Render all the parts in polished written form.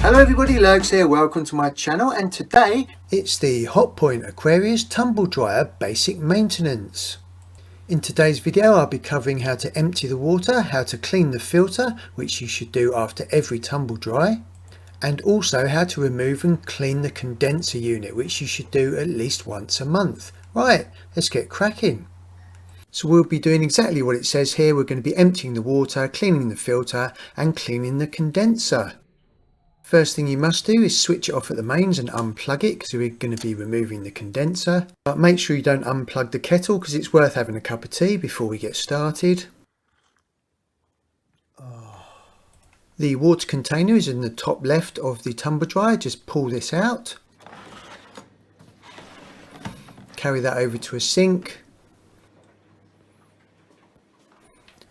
Hello everybody, Lurgs here, welcome to my channel, and today it's the Hotpoint Aquarius Tumble Dryer basic maintenance. In today's video I'll be covering how to empty the water, how to clean the filter, which you should do after every tumble dry, and also how to remove and clean the condenser unit, which you should do at least once a month. Right, let's get cracking. So we'll be doing exactly what it says here. We're going to be emptying the water, cleaning the filter and cleaning the condenser. First thing you must do is switch it off at the mains and unplug it, because we're going to be removing the condenser. But make sure you don't unplug the kettle, because it's worth having a cup of tea before we get started. The water container is in the top left of the tumble dryer. Just pull this out. Carry that over to a sink.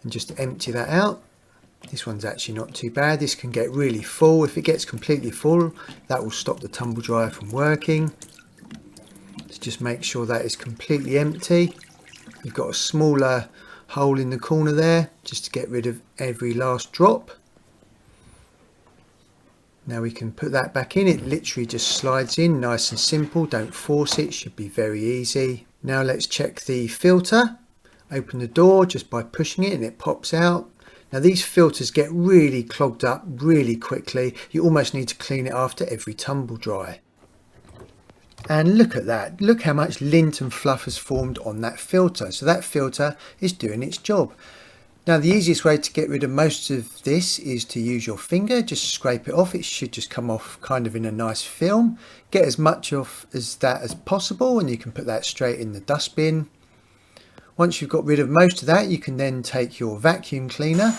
And just empty that out. This one's actually not too bad. This can get really full. If it gets completely full, that will stop the tumble dryer from working. So just make sure that is completely empty. You've got a smaller hole in the corner there, just to get rid of every last drop. Now we can put that back in. It literally just slides in, nice and simple. Don't force it, should be very easy. Now let's check the filter. Open the door just by pushing it and it pops out. Now these filters get really clogged up really quickly. You almost need to clean it after every tumble dry. And look at that. Look how much lint and fluff has formed on that filter. So that filter is doing its job. Now the easiest way to get rid of most of this is to use your finger. Just scrape it off. It should just come off kind of in a nice film. Get as much off as that as possible and you can put that straight in the dustbin. Once you've got rid of most of that, you can then take your vacuum cleaner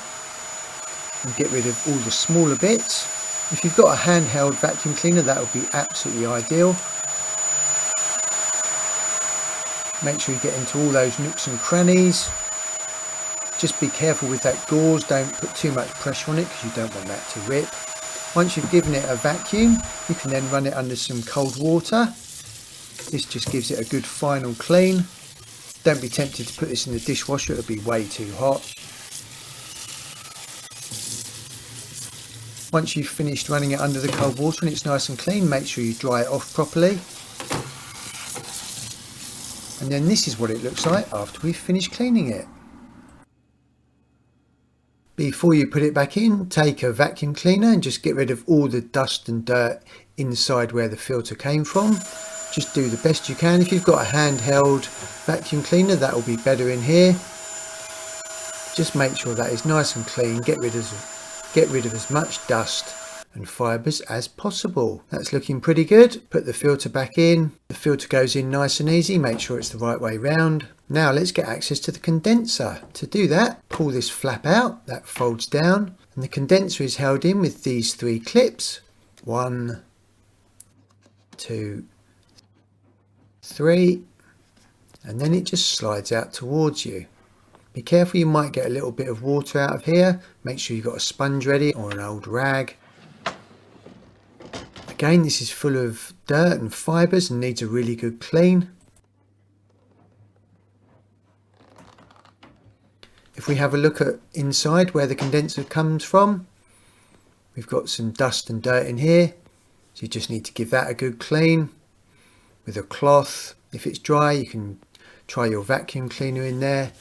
and get rid of all the smaller bits. If you've got a handheld vacuum cleaner, that would be absolutely ideal. Make sure you get into all those nooks and crannies. Just be careful with that gauze, don't put too much pressure on it because you don't want that to rip. Once you've given it a vacuum, you can then run it under some cold water. This just gives it a good final clean. Don't be tempted to put this in the dishwasher, it'll be way too hot. Once you've finished running it under the cold water and it's nice and clean, make sure you dry it off properly. And then this is what it looks like after we've finished cleaning it. Before you put it back in, take a vacuum cleaner and just get rid of all the dust and dirt inside where the filter came from. Just do the best you can. If you've got a handheld vacuum cleaner, that will be better in here. Just make sure that is nice and clean. Get rid of as much dust and fibres as possible. That's looking pretty good. Put the filter back in. The filter goes in nice and easy. Make sure it's the right way round. Now let's get access to the condenser. To do that, pull this flap out. That folds down. And the condenser is held in with these 3 clips. 1, 2, 3, and then it just slides out towards you. Be careful, you might get a little bit of water out of here. Make sure you've got a sponge ready or an old rag. Again, this is full of dirt and fibres and needs a really good clean. If we have a look at inside where the condenser comes from, we've got some dust and dirt in here, so you just need to give that a good clean with a cloth. If it's dry, you can try your vacuum cleaner in there.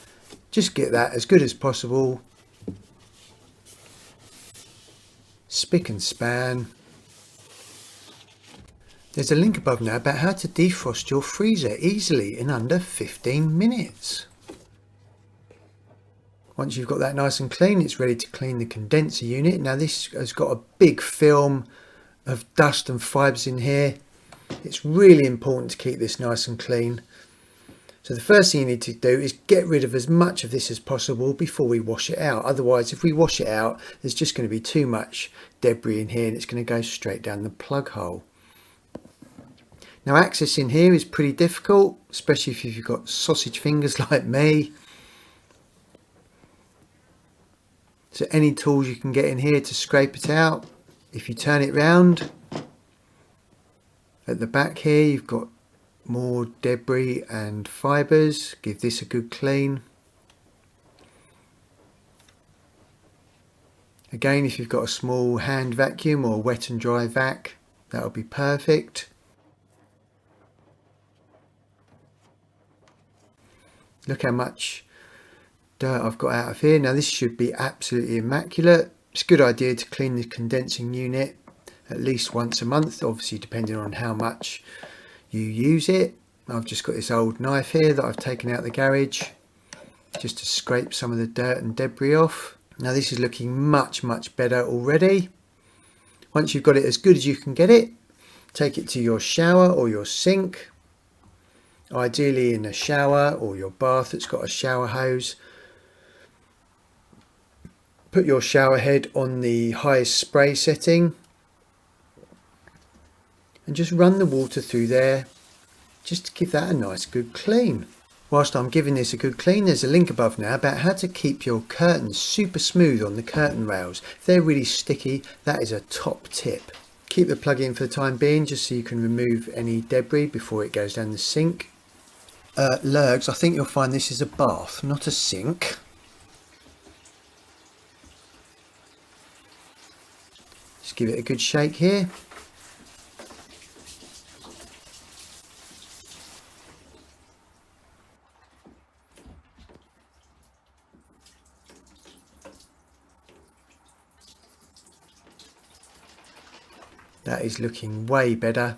Just get that as good as possible. Spick and span. There's a link above now about how to defrost your freezer easily in under 15 minutes. Once you've got that nice and clean, it's ready to clean the condenser unit. Now this has got a big film of dust and fibres in here. It's really important to keep this nice and clean. So the first thing you need to do is get rid of as much of this as possible before we wash it out. Otherwise, if we wash it out, there's just going to be too much debris in here and it's going to go straight down the plug hole. Now access in here is pretty difficult, especially if you've got sausage fingers like me. So any tools you can get in here to scrape it out. If you turn it round, at the back here you've got more debris and fibres. Give this a good clean. Again, if you've got a small hand vacuum or wet and dry vac, that'll be perfect. Look how much dirt I've got out of here. Now this should be absolutely immaculate. It's a good idea to clean the condensing unit at least once a month, obviously depending on how much you use it. I've just got this old knife here that I've taken out the garage just to scrape some of the dirt and debris off. Now this is looking much better already. Once you've got it as good as you can get it, take it to your shower or your sink, ideally in a shower or your bath that's got a shower hose. Put your shower head on the highest spray setting and just run the water through there just to give that a nice good clean. Whilst I'm giving this a good clean, there's a link above now about how to keep your curtains super smooth on the curtain rails. If they're really sticky, that is a top tip. Keep the plug in for the time being just so you can remove any debris before it goes down the sink. Lurgs, I think you'll find this is a bath, not a sink. Just give it a good shake here. That is looking way better.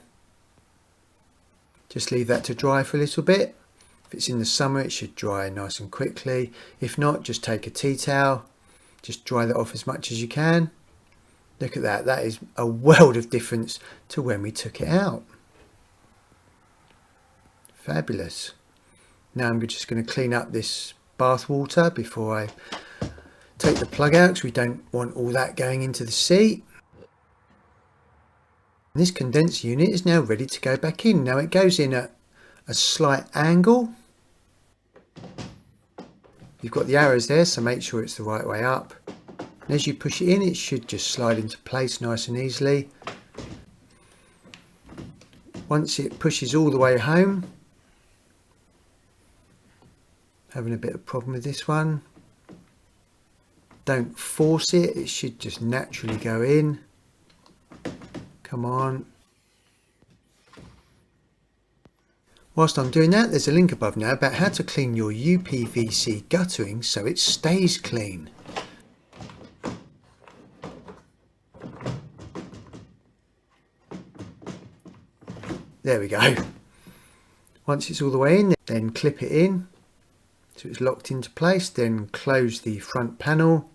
Just leave that to dry for a little bit. If it's in the summer, it should dry nice and quickly. If not, just take a tea towel, just dry that off as much as you can. Look at that, that is a world of difference to when we took it out. Fabulous. Now I'm just going to clean up this bath water before I take the plug out, because we don't want all that going into the sea. This condenser unit is now ready to go back in. Now it goes in at a slight angle. You've got the arrows there, so make sure it's the right way up. And as you push it in, it should just slide into place nice and easily. Once it pushes all the way home, having a bit of problem with this one. Don't force it, it should just naturally go in. Come on. Whilst I'm doing that, there's a link above now about how to clean your UPVC guttering so it stays clean. There we go. Once it's all the way in, then clip it in so it's locked into place, then close the front panel.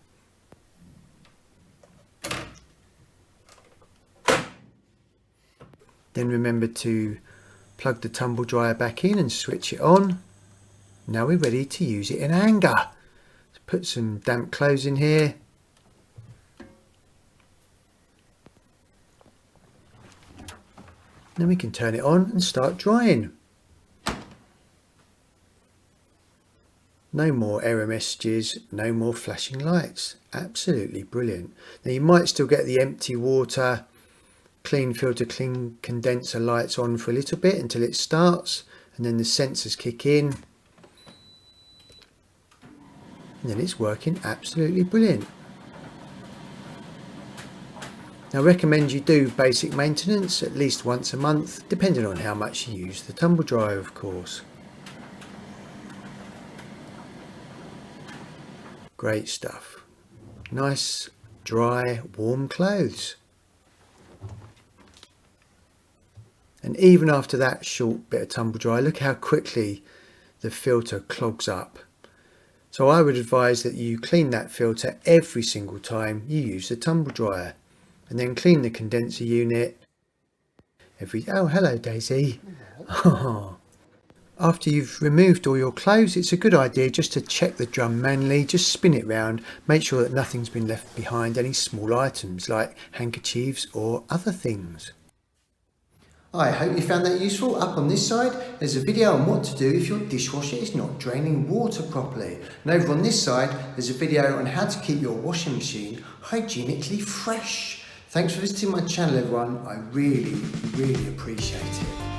Then remember to plug the tumble dryer back in and switch it on. Now we're ready to use it in anger. Let's put some damp clothes in here. Then we can turn it on and start drying. No more error messages, no more flashing lights. Absolutely brilliant. Now you might still get the empty water, clean filter, clean condenser lights on for a little bit until it starts, and then the sensors kick in. And then it's working absolutely brilliant. Now I recommend you do basic maintenance at least once a month, depending on how much you use the tumble dryer, of course. Great stuff. Nice, dry, warm clothes. And even after that short bit of tumble dry, look how quickly the filter clogs up. So I would advise that you clean that filter every single time you use the tumble dryer. And then clean the condenser unit oh, hello Daisy. Oh. After you've removed all your clothes, it's a good idea just to check the drum manually, just spin it round, make sure that nothing's been left behind, any small items like handkerchiefs or other things. I hope you found that useful. Up on this side, there's a video on what to do if your dishwasher is not draining water properly. And over on this side, there's a video on how to keep your washing machine hygienically fresh. Thanks for visiting my channel, everyone. I really appreciate it.